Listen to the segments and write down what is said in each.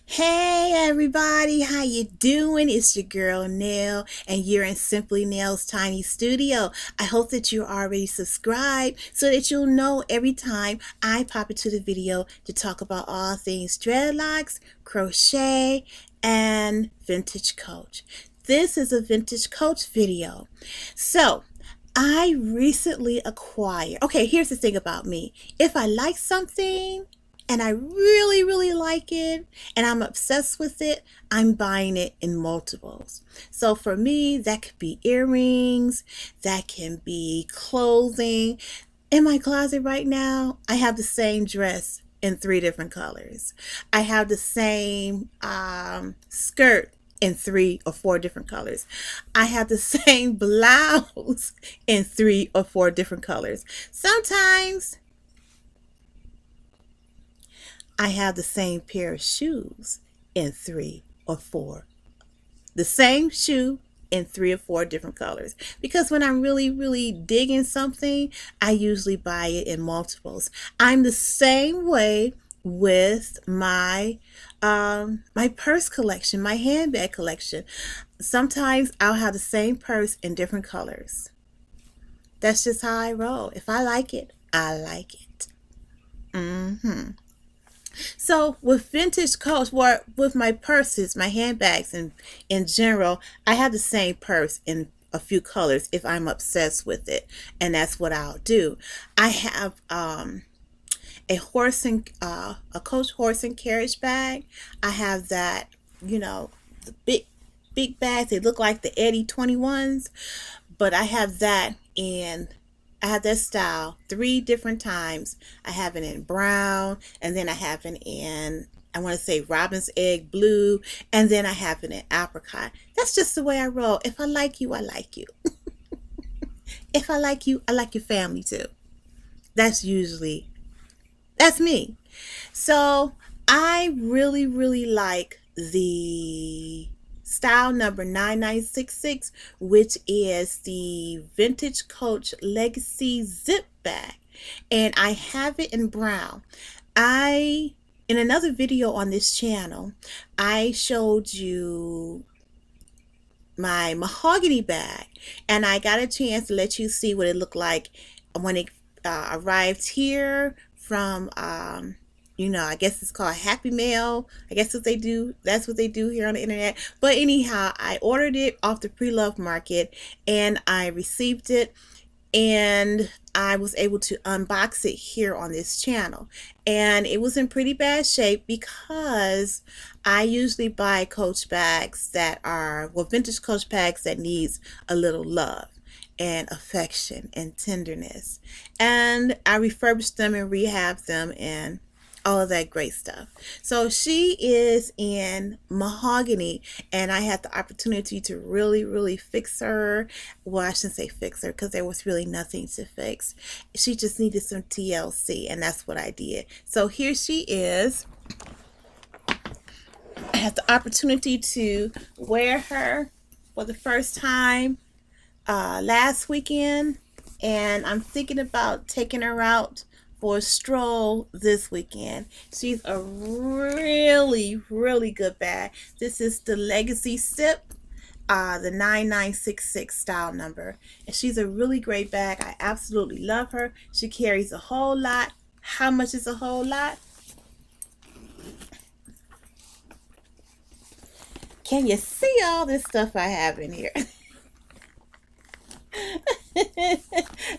Hey everybody, how you doing? It's your girl Nell and you're in Simply Nell's Tiny Studio. I hope that you're already subscribed so that you'll know every time I pop into the video to talk about all things dreadlocks, crochet, and vintage coach. This is a vintage coach video. So, I recently acquired. Okay, here's the thing about me. If I like something, and I really, really like it and I'm obsessed with it, I'm buying it in multiples. So for me, that could be earrings, that can be clothing. In my closet right now, I have the same dress in three different colors. I have the same skirt in three or four different colors. I have the same blouse in three or four different colors. Sometimes I have the same pair of shoes in three or four. The same shoe in three or four different colors. Because when I'm really, really digging something, I usually buy it in multiples. I'm the same way with my purse collection, my handbag collection. Sometimes I'll have the same purse in different colors. That's just how I roll. If I like it, I like it. Mm-hmm. So with vintage coats, or with my purses, my handbags, and in general, I have the same purse in a few colors if I'm obsessed with it, and that's what I'll do. I have a Coach horse and carriage bag. I have that, the big bags. They look like the Eddie 21s, but I have that style three different times. I have it in brown, and then I have it in, I want to say, robin's egg blue, and then I have it in apricot. That's just the way I roll. If I like you, I like you. If I like you, I like your family too. That's usually, that's me. So I really, really like the style number 9966, which is the Vintage Coach Legacy Zip Bag. And I have it in brown. In another video on this channel, I showed you my mahogany bag, and I got a chance to let you see what it looked like when it arrived here from I guess it's called Happy Mail. I guess what they do, that's what they do here on the internet. But anyhow, I ordered it off the pre-love market and I received it, and I was able to unbox it here on this channel. And it was in pretty bad shape because I usually buy Coach bags that are, well, vintage Coach bags that needs a little love and affection and tenderness. And I refurbished them and rehab them and all of that great stuff. So she is in mahogany, and I had the opportunity to really, really fix her. Well, I shouldn't say fix her because there was really nothing to fix. She just needed some TLC, and that's what I did. So here she is. I had the opportunity to wear her for the first time last weekend, and I'm thinking about taking her out for a stroll this weekend. She's a really, really good bag. This is the Legacy Sip, the 9966 style number. And she's a really great bag. I absolutely love her. She carries a whole lot. How much is a whole lot? Can you see all this stuff I have in here? I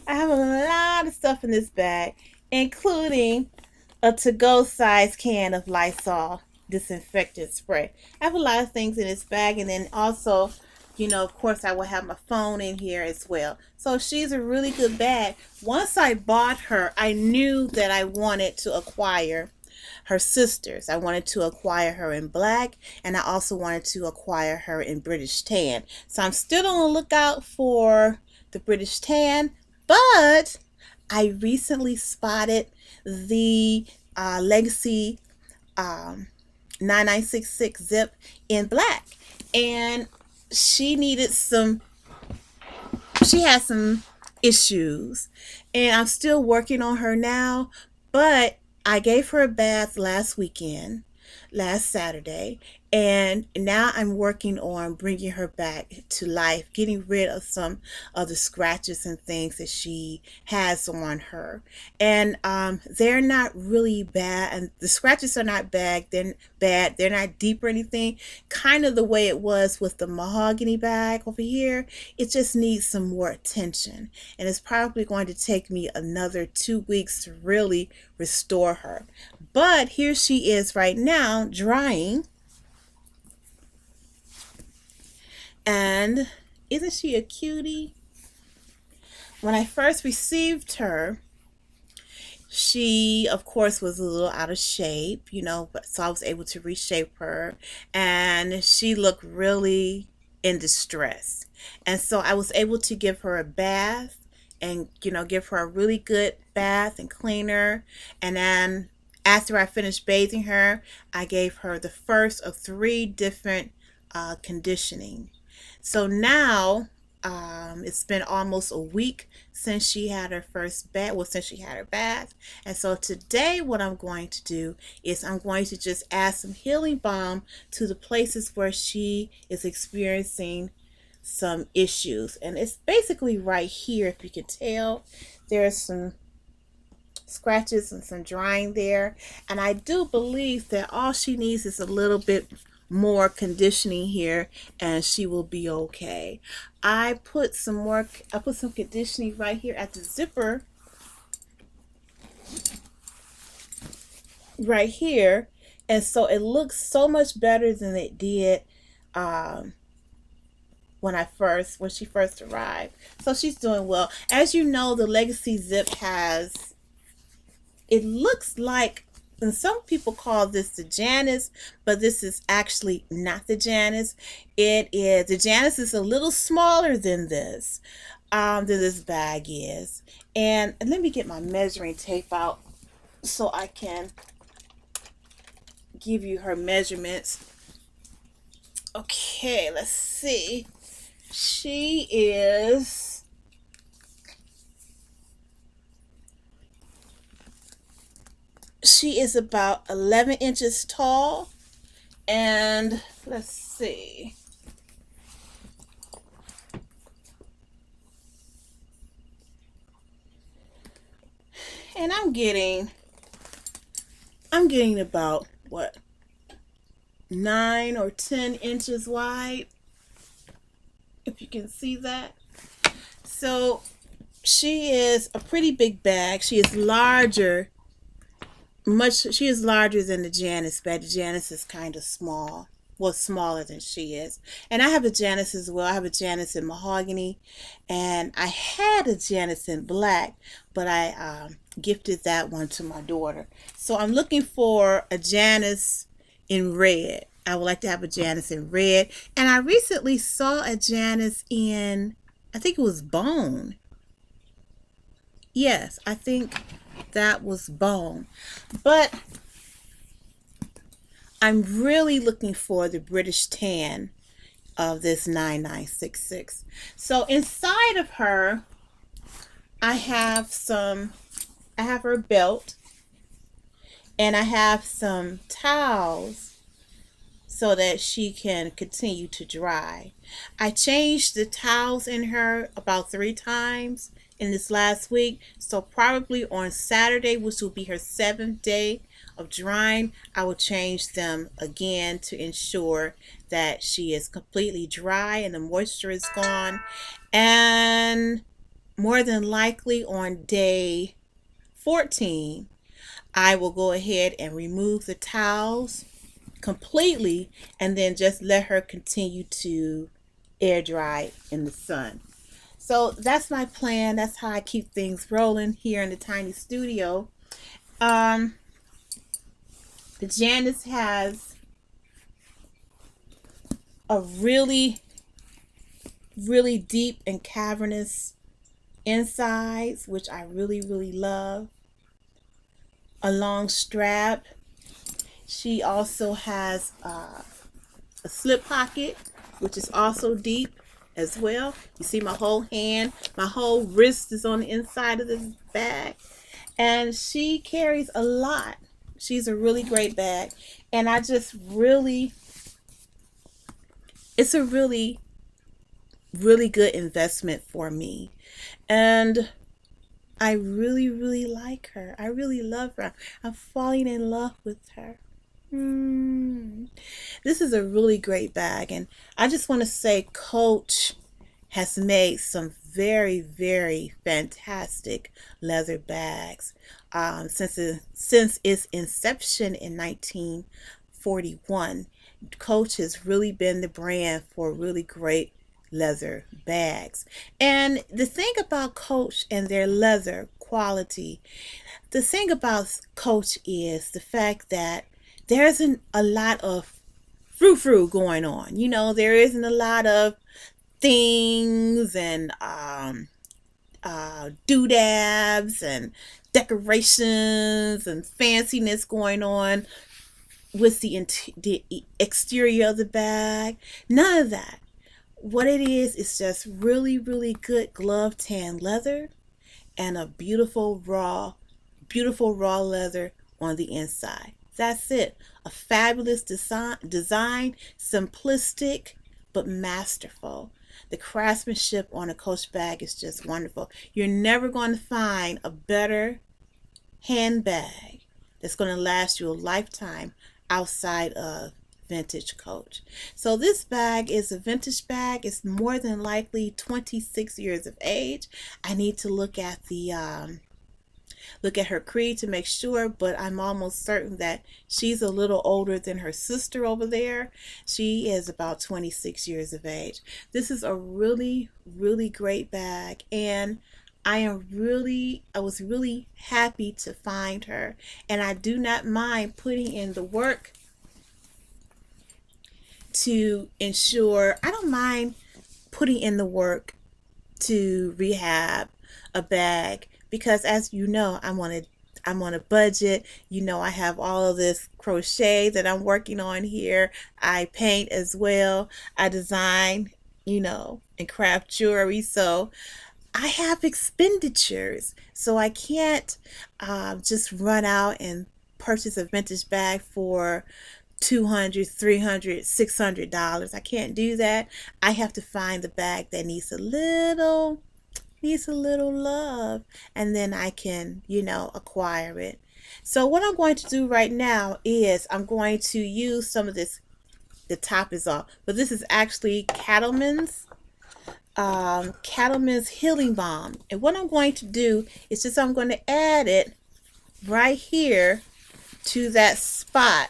have a lot of stuff in this bag, including a to-go size can of Lysol disinfectant spray. I have a lot of things in this bag, and then also, of course, I will have my phone in here as well. So she's a really good bag. Once I bought her, I knew that I wanted to acquire her sisters. I wanted to acquire her in black, and I also wanted to acquire her in British tan. So I'm still on the lookout for the British tan, but I recently spotted the Legacy 9966 zip in black, and she had some issues, and I'm still working on her now, but I gave her a bath last weekend. last Saturday, and now I'm working on bringing her back to life, getting rid of some of the scratches and things that she has on her. And they're not really bad, and the scratches are not bad. They're not deep or anything. Kind of the way it was with the mahogany bag over here. It just needs some more attention, and it's probably going to take me another 2 weeks to really restore her. But here she is right now drying. And isn't she a cutie? When I first received her, she, of course, was a little out of shape, but so I was able to reshape her, and she looked really in distress. And so I was able to give her a bath and, give her a really good bath and clean her. And then after I finished bathing her, I gave her the first of three different conditioning. So now it's been almost a week since she had her first bath, well, since she had her bath. And so today what I'm going to do is I'm going to just add some healing balm to the places where she is experiencing some issues. And it's basically right here, if you can tell. There's some scratches and some drying there. And I do believe that all she needs is a little bit more conditioning here, and she will be okay. I put some conditioning right here at the zipper right here, and so it looks so much better than it did when she first arrived. So she's doing well. As you know, the Legacy Zip it looks like, and some people call this the Janice, but this is actually not the Janice. The Janice is a little smaller than this bag is. And let me get my measuring tape out so I can give you her measurements. Okay, let's see. She is about 11 inches tall, and let's see. And I'm getting about, what, 9 or 10 inches wide, if you can see that. So she is a pretty big bag. She is larger than the Janice bag. The Janice is kind of small. Well, smaller than she is. And I have a Janice as well. I have a Janice in mahogany, and I had a Janice in black, but I gifted that one to my daughter. So I'm looking for a Janice in red. I would like to have a Janice in red. And I recently saw a Janice in, I think it was bone. Yes, I think that was bone. But I'm really looking for the British tan of this 9966. So inside of her, I have her belt, and I have some towels so that she can continue to dry. I changed the towels in her about 3 times in this last week. So probably on Saturday, which will be her 7th day of drying, I will change them again to ensure that she is completely dry and the moisture is gone. And more than likely on day 14, I will go ahead and remove the towels completely and then just let her continue to air dry in the sun. So that's my plan. That's how I keep things rolling here in the tiny studio. The Janice has a really, really deep and cavernous insides, which I really, really love. A long strap. She also has a slip pocket, which is also deep as well. You see my whole hand, my whole wrist is on the inside of this bag. And she carries a lot She's a really great bag. And I just really, it's a really, really good investment for me. And I really, really like her. I really love her. I'm falling in love with her. Mm. This is a really great bag. And I just want to say, Coach has made some very, very fantastic leather bags since its inception in 1941. Coach has really been the brand for really great leather bags. And the thing about Coach and their leather quality, the thing about Coach is the fact that there isn't a lot of frou-frou going on. You know, there isn't a lot of things and doodads and decorations and fanciness going on with the exterior of the bag. None of that. What it is just really, really good glove tan leather and a beautiful raw leather on the inside. That's it. A fabulous design, simplistic but masterful. The craftsmanship on a Coach bag is just wonderful. You're never going to find a better handbag that's going to last you a lifetime outside of vintage Coach. So this bag is a vintage bag. It's more than likely 26 years of age. I need to look at her creed to make sure, but I'm almost certain that she's a little older than her sister over there. She is about 26 years of age. This is a really, really great bag, and I was really happy to find her, and I do not mind putting in the work to ensure, I don't mind putting in the work to rehab a bag, because as you know, I'm on a budget. You know, I have all of this crochet that I'm working on here. I paint as well. I design, and craft jewelry. So I have expenditures. So I can't just run out and purchase a vintage bag for $200, $300, $600. I can't do that. I have to find the bag that needs a little love, and then I can, acquire it. So what I'm going to do right now is I'm going to use some of this. The top is off, but this is actually Cattleman's healing balm, and what I'm going to do is I'm going to add it right here to that spot.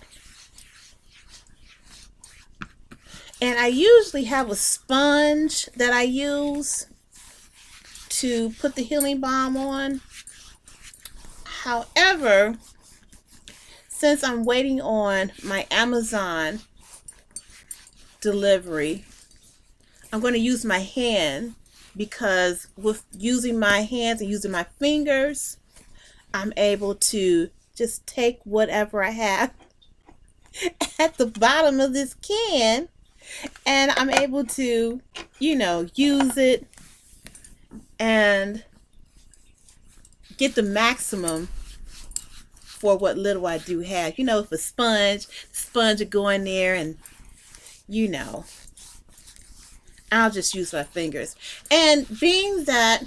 And I usually have a sponge that I use to put the healing balm on. However, since I'm waiting on my Amazon delivery, I'm going to use my hand, because with using my hands and using my fingers, I'm able to just take whatever I have at the bottom of this can, and I'm able to, use it and get the maximum for what little I do have. If a sponge would go in there, and I'll just use my fingers. And being that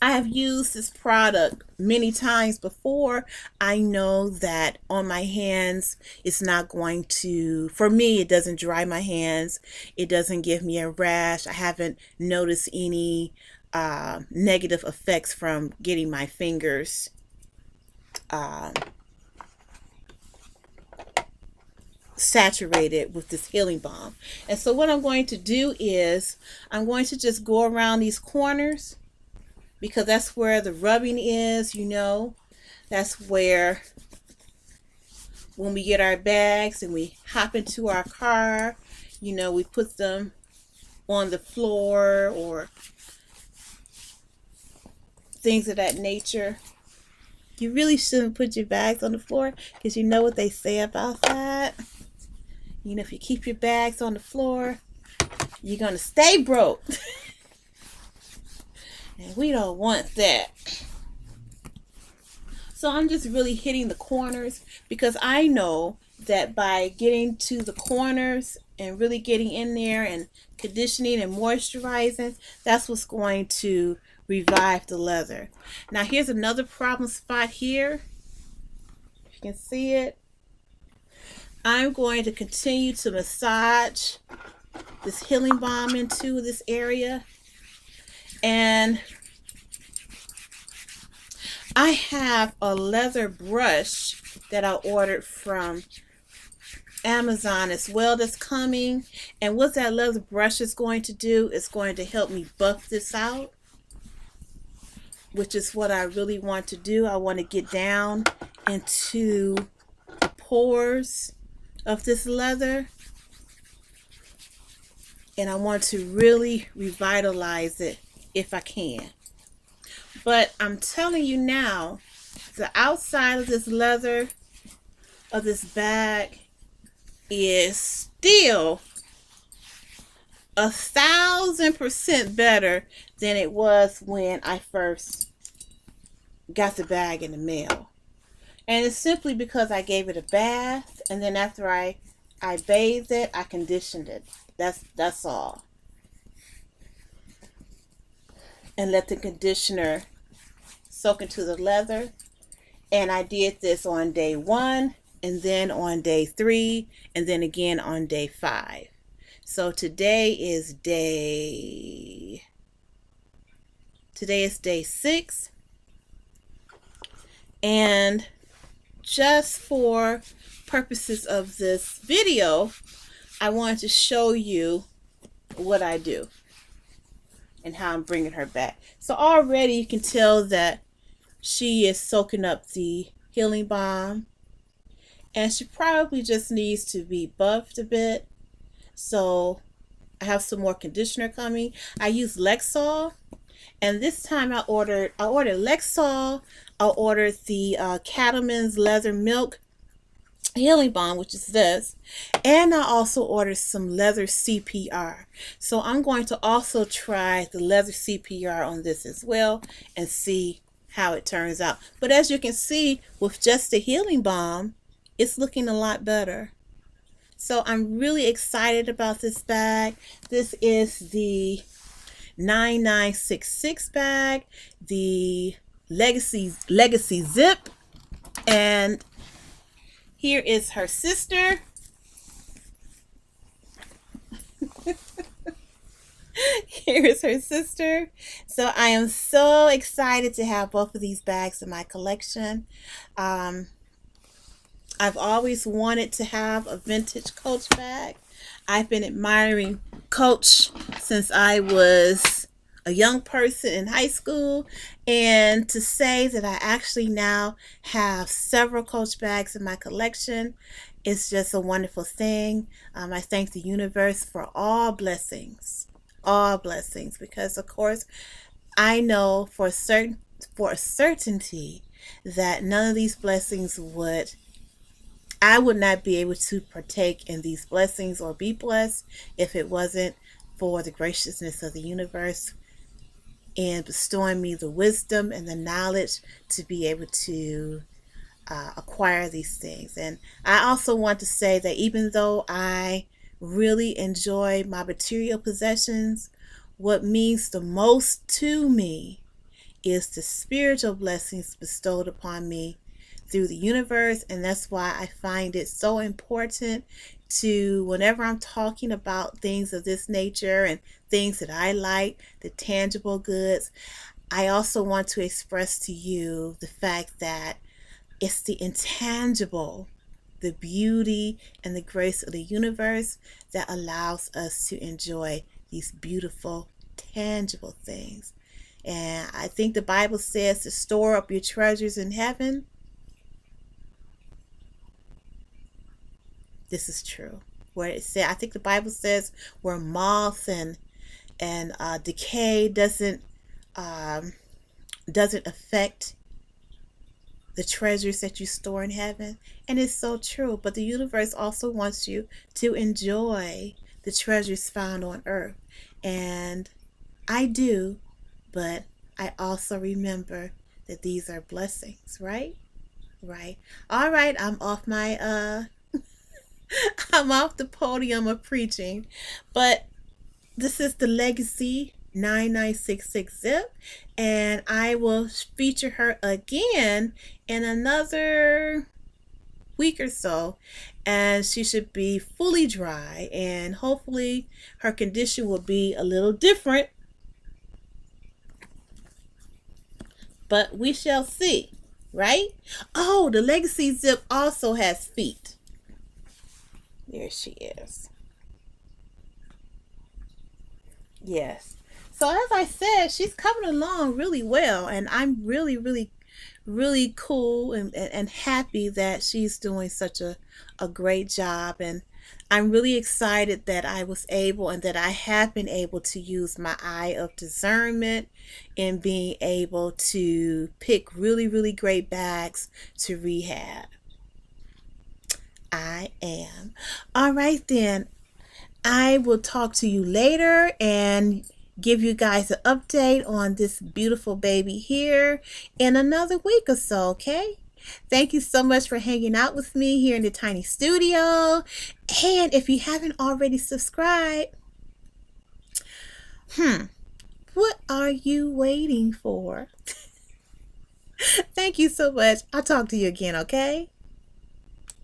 I have used this product many times before, I know that on my hands, it's not going to, for me, it doesn't dry my hands. It doesn't give me a rash. I haven't noticed any negative effects from getting my fingers saturated with this healing balm. And so what I'm going to do is I'm going to just go around these corners, because that's where the rubbing is. That's where, when we get our bags and we hop into our car, we put them on the floor or things of that nature. You really shouldn't put your bags on the floor, because you know what they say about that. If you keep your bags on the floor, you're going to stay broke. And we don't want that. So I'm just really hitting the corners because I know that by getting to the corners and really getting in there and conditioning and moisturizing, that's what's going to revive the leather. Now here's another problem spot here. You can see it. I'm going to continue to massage this healing balm into this area. And I have a leather brush that I ordered from Amazon as well that's coming. And what that leather brush is going to do is going to help me buff this out, which is what I really want to do. I want to get down into the pores of this leather, and I want to really revitalize it if I can. But I'm telling you now, the outside of this leather of this bag is still 1,000% better than it was when I first got the bag in the mail. And it's simply because I gave it a bath, and then after I bathed it, I conditioned it. That's all. And let the conditioner soak into the leather. And I did this on day 1, and then on day 3, and then again on day 5. So today is day 6. And just for purposes of this video, I wanted to show you what I do and how I'm bringing her back. So already you can tell that she is soaking up the healing balm, and she probably just needs to be buffed a bit. So I have some more conditioner coming. I use Lexol, and this time I ordered Lexol. I ordered the Cattleman's Leather Milk Healing Balm, which is this, and I also ordered some leather CPR. So I'm going to also try the leather CPR on this as well and see how it turns out. But as you can see, with just the healing balm, it's looking a lot better. So I'm really excited about this bag. This is the 9966 bag, the Legacy Zip, and here is her sister. Here is her sister. So I am so excited to have both of these bags in my collection. I've always wanted to have a vintage Coach bag. I've been admiring Coach since I was a young person in high school, and to say that I actually now have several Coach bags in my collection is just a wonderful thing. I thank the universe for all blessings, because of course I know for a certainty that none of these blessings I would not be able to partake in these blessings or be blessed if it wasn't for the graciousness of the universe and bestowing me the wisdom and the knowledge to be able to acquire these things. And I also want to say that even though I really enjoy my material possessions, what means the most to me is the spiritual blessings bestowed upon me through the universe. And that's why I find it so important to, whenever I'm talking about things of this nature and things that I like, the tangible goods, I also want to express to you the fact that it's the intangible, the beauty and the grace of the universe that allows us to enjoy these beautiful, tangible things. And I think the Bible says to store up your treasures in heaven. This is true. Where it said, I think the Bible says where moth and decay doesn't affect the treasures that you store in heaven. And it's so true. But the universe also wants you to enjoy the treasures found on earth. And I do, but I also remember that these are blessings, right? Right. All right, I'm off my I'm off the podium of preaching. But this is the Legacy 9966 Zip, and I will feature her again in another week or so, and she should be fully dry, and hopefully her condition will be a little different, but we shall see, right? Oh, the Legacy Zip also has feet. There she is. Yes. So as I said, she's coming along really well, and I'm really, really, really cool and happy that she's doing such a great job. And I'm really excited that I was able and that I have been able to use my eye of discernment in being able to pick really, really great bags to rehab. I am. All right, then. I will talk to you later and give you guys an update on this beautiful baby here in another week or so, okay? Thank you so much for hanging out with me here in the tiny studio. And if you haven't already subscribed, what are you waiting for? Thank you so much. I'll talk to you again, okay?